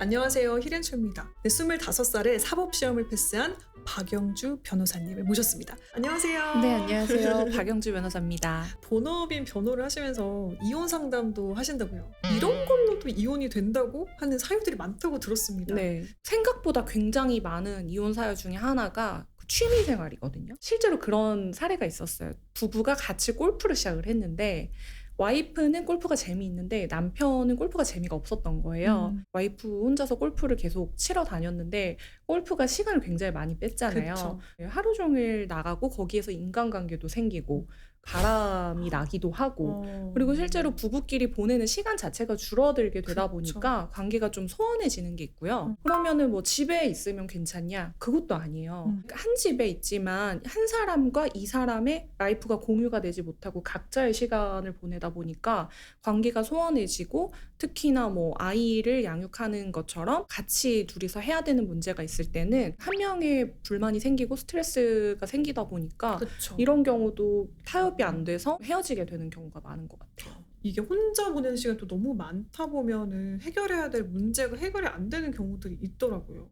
안녕하세요. 히렌초입니다. 25살에 사법시험을 패스한 박영주 변호사님을 모셨습니다. 안녕하세요. 네, 안녕하세요. 박영주 변호사입니다. 본업인 변호를 하시면서 이혼 상담도 하신다고요. 이런 걸로도 이혼이 된다고 하는 사유들이 많다고 들었습니다. 네, 생각보다 굉장히 많은 이혼 사유 중에 하나가 취미 생활이거든요. 실제로 그런 사례가 있었어요. 부부가 같이 골프를 시작을 했는데 와이프는 골프가 재미있는데 남편은 골프가 재미가 없었던 거예요. 와이프 혼자서 골프를 계속 치러 다녔는데 골프가 시간을 굉장히 많이 뺐잖아요. 그쵸. 하루 종일 나가고 거기에서 인간관계도 생기고 바람이 나기도 하고 그리고 실제로 부부끼리 보내는 시간 자체가 줄어들게 되다 그쵸. 보니까 관계가 좀 소원해지는 게 있고요. 그러면은 뭐 집에 있으면 괜찮냐? 그것도 아니에요. 한 집에 있지만 한 사람과 이 사람의 라이프가 공유가 되지 못하고 각자의 시간을 보내다 보니까 관계가 소원해지고 특히나 뭐 아이를 양육하는 것처럼 같이 둘이서 해야 되는 문제가 있을 때는 한 명의 불만이 생기고 스트레스가 생기다 보니까 그쵸. 이런 경우도 타협이 안 돼서 헤어지게 되는 경우가 많은 것 같아요. 이게 혼자 보내는 시간도 너무 많다 보면은 해결해야 될 문제가 해결이 안 되는 경우들이 있더라고요.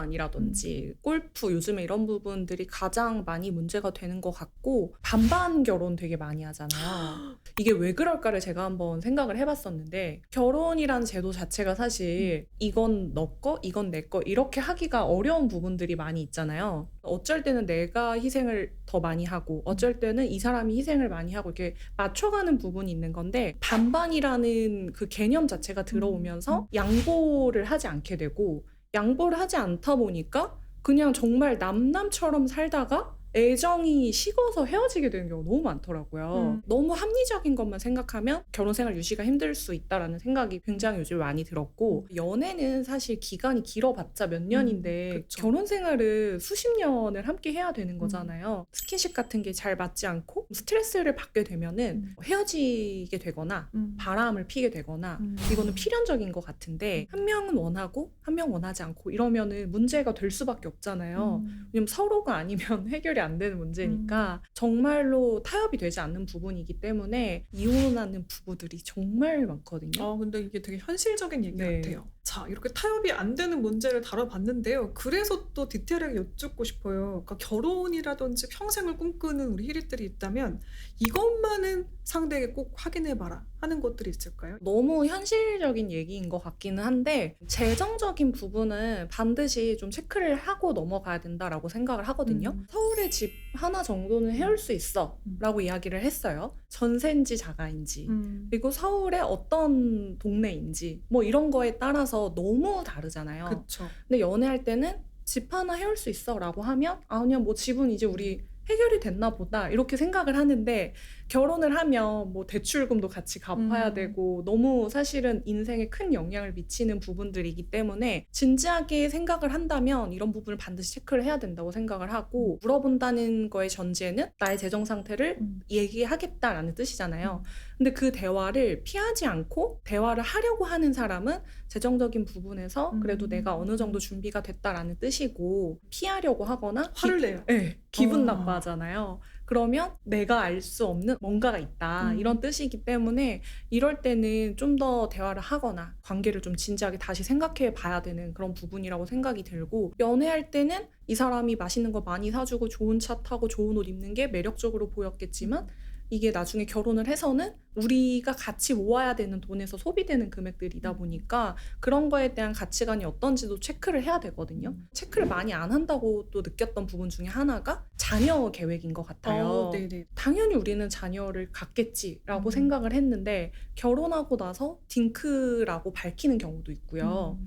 등산이라든지 골프 요즘에 이런 부분들이 가장 많이 문제가 되는 것 같고 반반 결혼 되게 많이 하잖아요. 이게 왜 그럴까를 제가 한번 생각을 해봤었는데 결혼이라는 제도 자체가 사실 이건 너 거, 이건 내 거 이렇게 하기가 어려운 부분들이 많이 있잖아요. 어쩔 때는 내가 희생을 더 많이 하고 어쩔 때는 이 사람이 희생을 많이 하고 이렇게 맞춰가는 부분이 있는 건데 반반이라는 그 개념 자체가 들어오면서 양보를 하지 않게 되고 양보를 하지 않다 보니까 그냥 정말 남남처럼 살다가 애정이 식어서 헤어지게 되는 경우가 너무 많더라고요. 너무 합리적인 것만 생각하면 결혼 생활 유지가 힘들 수 있다라는 생각이 굉장히 요즘 많이 들었고 연애는 사실 기간이 길어봤자 몇 년인데 그쵸. 결혼 생활을 수십 년을 함께 해야 되는 거잖아요. 스킨십 같은 게 잘 맞지 않고 스트레스를 받게 되면은 헤어지게 되거나 바람을 피게 되거나 이거는 필연적인 것 같은데 한 명은 원하고 한 명 원하지 않고 이러면은 문제가 될 수밖에 없잖아요. 왜냐면 서로가 아니면 해결이 안 되는 문제니까 정말로 타협이 되지 않는 부분이기 때문에 이혼하는 부부들이 정말 많거든요. 근데 이게 되게 현실적인 얘기 네. 같아요. 자, 이렇게 타협이 안 되는 문제를 다뤄봤는데요. 그래서 또 디테일하게 여쭙고 싶어요. 그러니까 결혼이라든지 평생을 꿈꾸는 우리 히릿들이 있다면 이것만은 상대에게 꼭 확인해봐라 하는 것들이 있을까요? 너무 현실적인 얘기인 것 같기는 한데 재정적인 부분은 반드시 좀 체크를 하고 넘어가야 된다라고 생각을 하거든요. 서울에 집 하나 정도는 해올 수 있어 라고 이야기를 했어요. 전세인지 자가인지 그리고 서울의 어떤 동네인지 뭐 이런 거에 따라서 너무 다르잖아요. 그쵸. 근데 연애할 때는 집 하나 해올 수 있어 라고 하면 그냥 뭐 집은 이제 우리 해결이 됐나 보다 이렇게 생각을 하는데 결혼을 하면 뭐 대출금도 같이 갚아야 되고 너무 사실은 인생에 큰 영향을 미치는 부분들이기 때문에 진지하게 생각을 한다면 이런 부분을 반드시 체크를 해야 된다고 생각을 하고 물어본다는 거의 전제는 나의 재정 상태를 얘기하겠다라는 뜻이잖아요. 근데 그 대화를 피하지 않고 대화를 하려고 하는 사람은 재정적인 부분에서 그래도 내가 어느 정도 준비가 됐다라는 뜻이고 피하려고 하거나 화를 내요. 네, 기분 나빠하잖아요. 그러면 내가 알 수 없는 뭔가가 있다 이런 뜻이기 때문에 이럴 때는 좀 더 대화를 하거나 관계를 좀 진지하게 다시 생각해 봐야 되는 그런 부분이라고 생각이 들고 연애할 때는 이 사람이 맛있는 거 많이 사주고 좋은 차 타고 좋은 옷 입는 게 매력적으로 보였겠지만 이게 나중에 결혼을 해서는 우리가 같이 모아야 되는 돈에서 소비되는 금액들이다 보니까 그런 거에 대한 가치관이 어떤지도 체크를 해야 되거든요. 체크를 많이 안 한다고 또 느꼈던 부분 중에 하나가 자녀 계획인 것 같아요. 네네. 당연히 우리는 자녀를 갖겠지라고 생각을 했는데 결혼하고 나서 딩크라고 밝히는 경우도 있고요.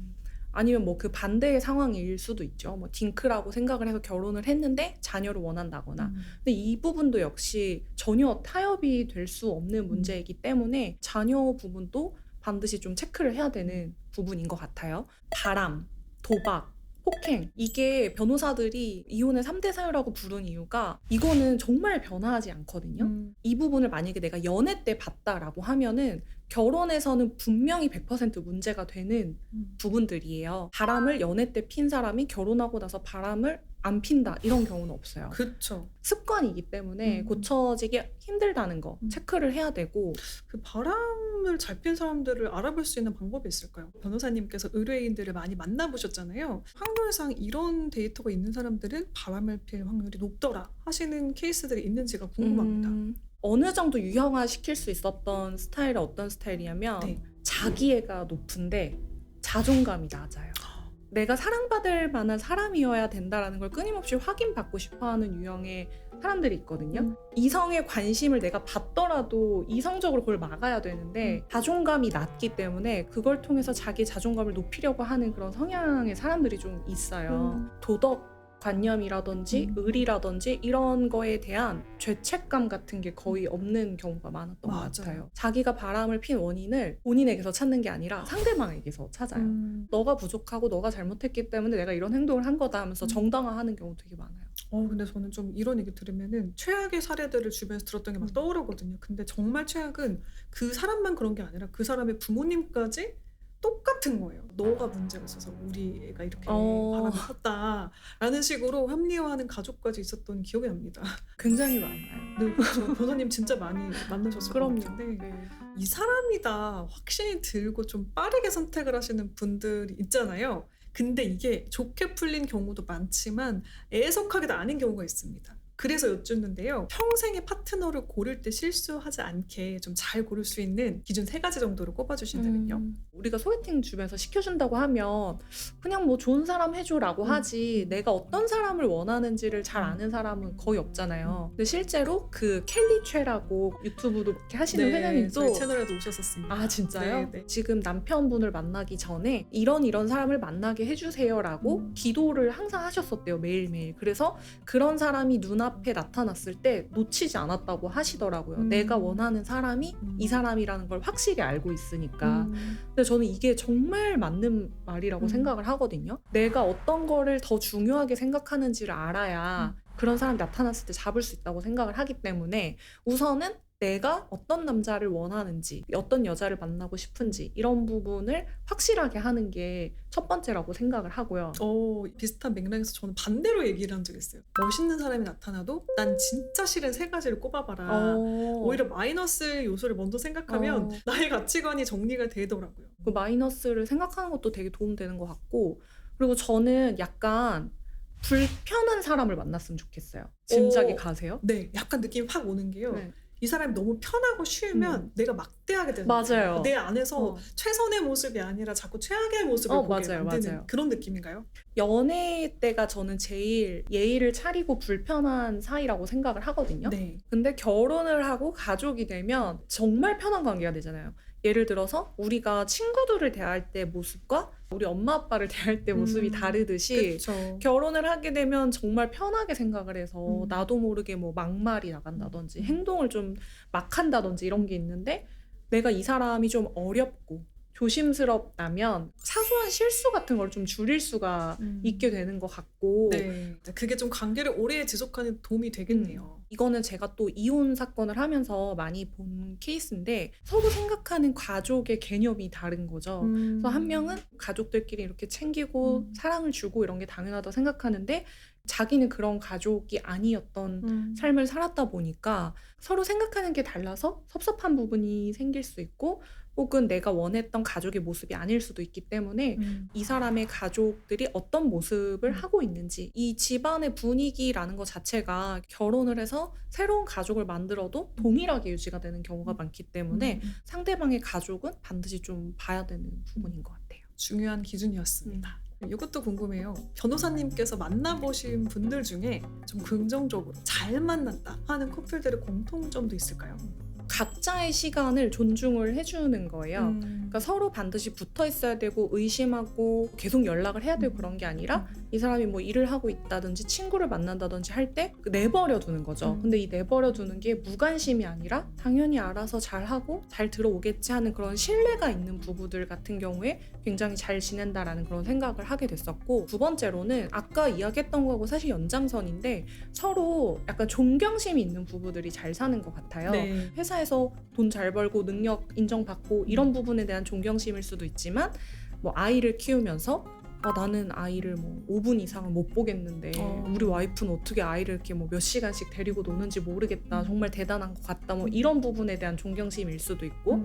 아니면 뭐 그 반대의 상황일 수도 있죠. 뭐 딩크라고 생각을 해서 결혼을 했는데 자녀를 원한다거나. 근데 이 부분도 역시 전혀 타협이 될 수 없는 문제이기 때문에 자녀 부분도 반드시 좀 체크를 해야 되는 부분인 것 같아요. 바람, 도박, 폭행 이게 변호사들이 이혼의 3대 사유라고 부른 이유가 이거는 정말 변화하지 않거든요. 이 부분을 만약에 내가 연애 때 봤다라고 하면은 결혼에서는 분명히 100% 문제가 되는 음. 부분들이에요. 바람을 연애 때 핀 사람이 결혼하고 나서 바람을 안 핀다 이런 경우는 없어요. 그쵸. 습관이기 때문에 음. 고쳐지기 힘들다는 거 체크를 해야 되고. 그 바람을 잘 핀 사람들을 알아볼 수 있는 방법이 있을까요? 변호사님께서 의뢰인들을 많이 만나보셨잖아요. 확률상 이런 데이터가 있는 사람들은 바람을 필 확률이 높더라 하시는 케이스들이 있는지가 궁금합니다. 어느 정도 유형화시킬 수 있었던 스타일이 어떤 스타일이냐면 네. 자기애가 높은데 자존감이 낮아요. 내가 사랑받을 만한 사람이어야 된다라는 걸 끊임없이 확인받고 싶어하는 유형의 사람들이 있거든요. 이성의 관심을 내가 받더라도 이성적으로 그걸 막아야 되는데 자존감이 낮기 때문에 그걸 통해서 자기 자존감을 높이려고 하는 그런 성향의 사람들이 좀 있어요. 도덕 관념이라든지 의리라든지 이런 거에 대한 죄책감 같은 게 거의 없는 경우가 많았던 것 맞아요. 같아요. 자기가 바람을 핀 원인을 본인에게서 찾는 게 아니라 상대방에게서 찾아요. 너가 부족하고 너가 잘못했기 때문에 내가 이런 행동을 한 거다 하면서 정당화하는 경우 되게 많아요. 근데 저는 좀 이런 얘기 들으면은 최악의 사례들을 주변에서 들었던 게 막 떠오르거든요. 근데 정말 최악은 그 사람만 그런 게 아니라 그 사람의 부모님까지 똑같은 거예요. 너가 문제가 있어서 우리 애가 이렇게 바람을 폈다라는 식으로 합리화하는 가족까지 있었던 기억이 납니다. 굉장히 많아요. 네, 그렇죠. 변호사님 진짜 많이 만나셨을 것 그럼요. 같은데 네. 이 사람이다 확신이 들고 좀 빠르게 선택을 하시는 분들이 있잖아요. 근데 이게 좋게 풀린 경우도 많지만 애석하게도 아닌 경우가 있습니다. 그래서 여쭙는데요. 평생의 파트너를 고를 때 실수하지 않게 좀 잘 고를 수 있는 기준 3가지 정도를 꼽아주신다면요. 우리가 소개팅 주변에서 시켜준다고 하면 그냥 뭐 좋은 사람 해줘라고 하지 내가 어떤 사람을 원하는지를 잘 아는 사람은 거의 없잖아요. 근데 실제로 그 켈리 최라고 유튜브도 이렇게 하시는 회장님도 저희 채널에도 오셨었습니다. 아 진짜요? 네, 네. 지금 남편분을 만나기 전에 이런 사람을 만나게 해주세요라고 기도를 항상 하셨었대요. 매일매일. 그래서 그런 사람이 눈앞에 나타났을 때 놓치지 않았다고 하시더라고요. 내가 원하는 사람이 이 사람이라는 걸 확실히 알고 있으니까. 근데 저는 이게 정말 맞는 말이라고 생각을 하거든요. 내가 어떤 거를 더 중요하게 생각하는지를 알아야 그런 사람이 나타났을 때 잡을 수 있다고 생각을 하기 때문에 우선은 내가 어떤 남자를 원하는지 어떤 여자를 만나고 싶은지 이런 부분을 확실하게 하는 게 첫 번째라고 생각을 하고요. 비슷한 맥락에서 저는 반대로 얘기를 한 적이 있어요. 멋있는 사람이 나타나도 난 진짜 싫은 3가지를 꼽아봐라. 오히려 마이너스 요소를 먼저 생각하면 나의 가치관이 정리가 되더라고요. 그 마이너스를 생각하는 것도 되게 도움되는 것 같고, 그리고 저는 약간 불편한 사람을 만났으면 좋겠어요. 짐작이 가세요? 네, 약간 느낌이 확 오는 게요. 네. 이 사람이 너무 편하고 쉬우면 내가 막대하게 되는 맞아요. 거예요. 내 안에서 최선의 모습이 아니라 자꾸 최악의 모습을 보게 만드는 맞아요. 그런 느낌인가요? 연애 때가 저는 제일 예의를 차리고 불편한 사이라고 생각을 하거든요. 네. 근데 결혼을 하고 가족이 되면 정말 편한 관계가 되잖아요. 예를 들어서 우리가 친구들을 대할 때 모습과 우리 엄마 아빠를 대할 때 모습이 다르듯이 그쵸. 결혼을 하게 되면 정말 편하게 생각을 해서 나도 모르게 뭐 막말이 나간다든지 행동을 좀 막 한다든지 이런 게 있는데, 내가 이 사람이 좀 어렵고 조심스럽다면 사소한 실수 같은 걸 좀 줄일 수가 있게 되는 것 같고. 네. 그게 좀 관계를 오래 지속하는 도움이 되겠네요. 이거는 제가 또 이혼 사건을 하면서 많이 본 케이스인데 서로 생각하는 가족의 개념이 다른 거죠. 그래서 한 명은 가족들끼리 이렇게 챙기고 사랑을 주고 이런 게 당연하다고 생각하는데 자기는 그런 가족이 아니었던 삶을 살았다 보니까 서로 생각하는 게 달라서 섭섭한 부분이 생길 수 있고, 혹은 내가 원했던 가족의 모습이 아닐 수도 있기 때문에 이 사람의 가족들이 어떤 모습을 하고 있는지, 이 집안의 분위기라는 것 자체가 결혼을 해서 새로운 가족을 만들어도 동일하게 유지가 되는 경우가 많기 때문에 상대방의 가족은 반드시 좀 봐야 되는 부분인 것 같아요. 중요한 기준이었습니다. 이것도 궁금해요. 변호사님께서 만나보신 분들 중에 좀 긍정적으로 잘 만났다 하는 커플들의 공통점도 있을까요? 각자의 시간을 존중을 해주는 거예요. 그러니까 서로 반드시 붙어 있어야 되고 의심하고 계속 연락을 해야 되고 그런 게 아니라 이 사람이 뭐 일을 하고 있다든지 친구를 만난다든지 할 때 내버려 두는 거죠. 근데 이 내버려 두는 게 무관심이 아니라 당연히 알아서 잘하고 잘 들어오겠지 하는 그런 신뢰가 있는 부부들 같은 경우에 굉장히 잘 지낸다라는 그런 생각을 하게 됐었고, 두 번째로는 아까 이야기했던 거하고 사실 연장선인데 서로 약간 존경심이 있는 부부들이 잘 사는 것 같아요. 네. 회사에 회사에서 돈 잘 벌고 능력 인정받고 이런 부분에 대한 존경심일 수도 있지만 뭐 아이를 키우면서 나는 아이를 뭐 5분 이상을 못 보겠는데 우리 와이프는 어떻게 아이를 이렇게 뭐 몇 시간씩 데리고 노는지 모르겠다. 정말 대단한 것 같다. 뭐 이런 부분에 대한 존경심일 수도 있고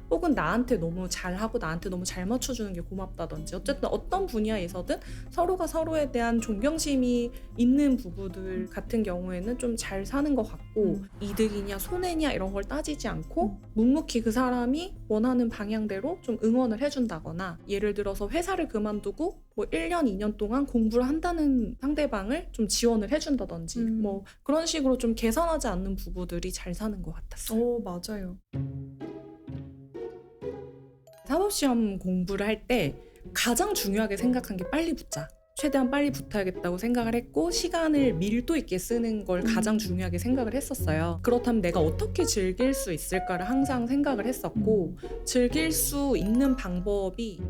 혹은 나한테 너무 잘하고 나한테 너무 잘 맞춰주는 게 고맙다든지 어쨌든 어떤 분야에서든 서로가 서로에 대한 존경심이 있는 부부들 같은 경우에는 좀 잘 사는 것 같고 이득이냐 손해냐 이런 걸 따지지 않고 묵묵히 그 사람이 원하는 방향대로 좀 응원을 해준다거나 예를 들어서 회사를 그만두고 뭐 1년, 2년 동안 공부를 한다는 상대방을 좀 지원을 해준다든지 뭐 그런 식으로 좀 계산하지 않는 부부들이 잘 사는 것 같았어요. 맞아요. 사법시험 공부를 할 때 가장 중요하게 생각한 게 빨리 붙자. 최대한 빨리 붙어야겠다고 생각을 했고 시간을 밀도 있게 쓰는 걸 가장 중요하게 생각을 했었어요. 그렇다면 내가 어떻게 즐길 수 있을까를 항상 생각을 했었고 즐길 수 있는 방법이